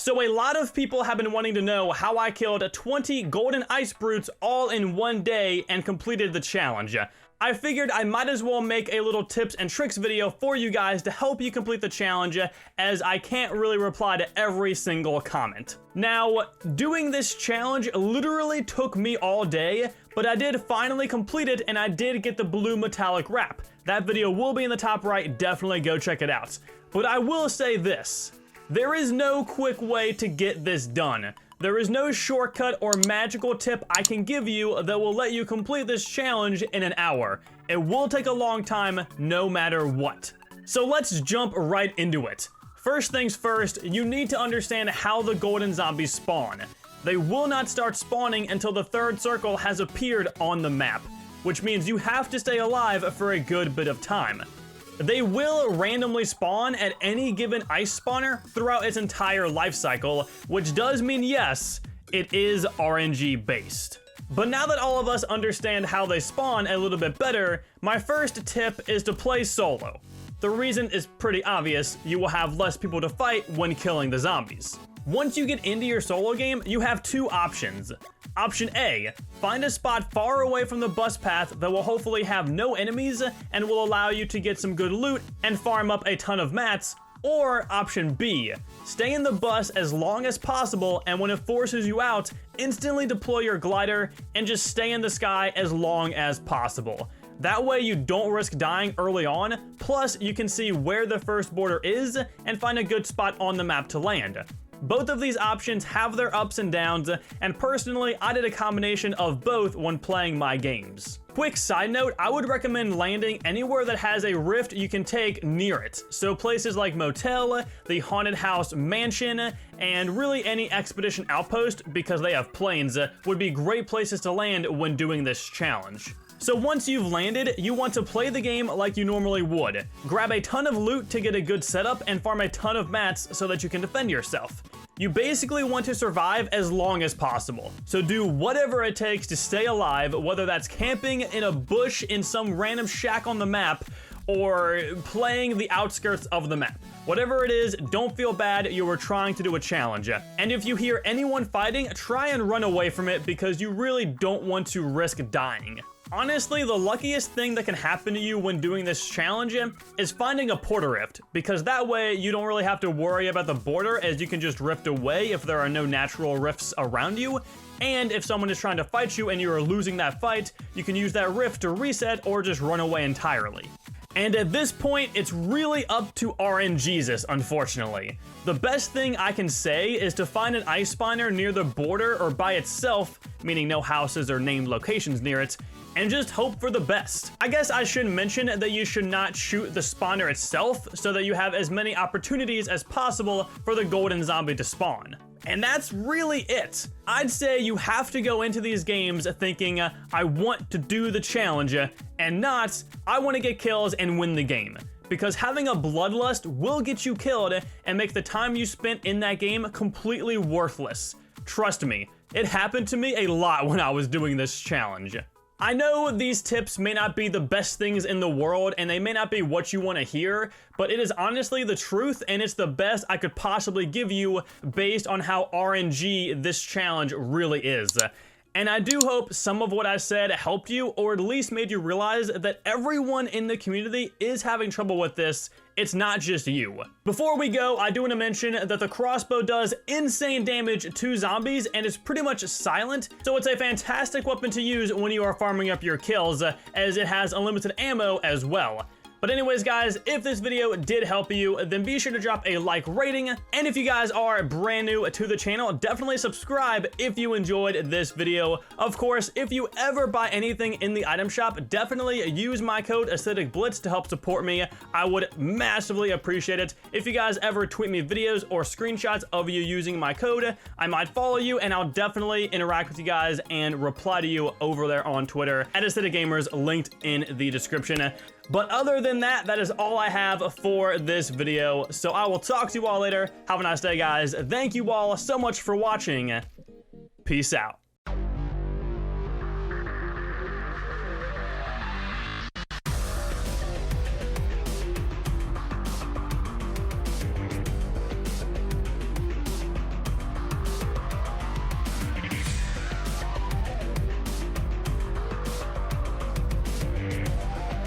So a lot of people have been wanting to know how I killed 20 golden ice brutes all in one day and completed the challenge. I figured I might as well make a little tips and tricks video for you guys to help you complete the challenge, as I can't really reply to every single comment. Now, doing this challenge literally took me all day, but I did finally complete it and I did get the blue metallic wrap. That video will be in the top right, definitely go check it out. But I will say this, there is no quick way to get this done. There is no shortcut or magical tip I can give you that will let you complete this challenge in an hour. It will take a long time, no matter what. So let's jump right into it. First things first, you need to understand how the golden zombies spawn. They will not start spawning until the third circle has appeared on the map, which means you have to stay alive for a good bit of time. They will randomly spawn at any given ice spawner throughout its entire life cycle, which does mean yes, it is RNG based. But now that all of us understand how they spawn a little bit better, my first tip is to play solo. The reason is pretty obvious, you will have less people to fight when killing the zombies. Once you get into your solo game, you have two options. Option A, find a spot far away from the bus path that will hopefully have no enemies and will allow you to get some good loot and farm up a ton of mats. Or option B, stay in the bus as long as possible, and when it forces you out, instantly deploy your glider and just stay in the sky as long as possible. That way you don't risk dying early on, plus you can see where the first border is and find a good spot on the map to land. Both of these options have their ups and downs, and personally, I did a combination of both when playing my games. Quick side note, I would recommend landing anywhere that has a rift you can take near it. So places like Motel, the Haunted House Mansion, and really any expedition outpost, because they have planes, would be great places to land when doing this challenge. So once you've landed, you want to play the game like you normally would. Grab a ton of loot to get a good setup and farm a ton of mats so that you can defend yourself. You basically want to survive as long as possible. So do whatever it takes to stay alive, whether that's camping in a bush in some random shack on the map, or playing the outskirts of the map. Whatever it is, don't feel bad, you were trying to do a challenge. And if you hear anyone fighting, try and run away from it because you really don't want to risk dying. Honestly, the luckiest thing that can happen to you when doing this challenge is finding a portal rift, because that way you don't really have to worry about the border, as you can just rift away if there are no natural rifts around you. And if someone is trying to fight you and you are losing that fight, you can use that rift to reset or just run away entirely. And at this point, it's really up to RNGesus, unfortunately. The best thing I can say is to find an ice spawner near the border or by itself, meaning no houses or named locations near it, and just hope for the best. I guess I should mention that you should not shoot the spawner itself so that you have as many opportunities as possible for the golden zombie to spawn. And that's really it. I'd say you have to go into these games thinking, I want to do the challenge, and not, I want to get kills and win the game. Because having a bloodlust will get you killed and make the time you spent in that game completely worthless. Trust me, it happened to me a lot when I was doing this challenge. I know these tips may not be the best things in the world and they may not be what you want to hear, but it is honestly the truth and it's the best I could possibly give you based on how RNG this challenge really is. And I do hope some of what I said helped you, or at least made you realize that everyone in the community is having trouble with this. It's not just you. Before we go, I do want to mention that the crossbow does insane damage to zombies and is pretty much silent, so it's a fantastic weapon to use when you are farming up your kills, as it has unlimited ammo as well. But anyways, guys, if this video did help you, then be sure to drop a like rating. And if you guys are brand new to the channel, definitely subscribe if you enjoyed this video. Of course, if you ever buy anything in the item shop, definitely use my code acidicblitzz to help support me. I would massively appreciate it. If you guys ever tweet me videos or screenshots of you using my code, I might follow you and I'll definitely interact with you guys and reply to you over there on Twitter at acidicgamers, linked in the description. But other than that, that is all I have for this video. So I will talk to you all later. Have a nice day, guys. Thank you all so much for watching. Peace out.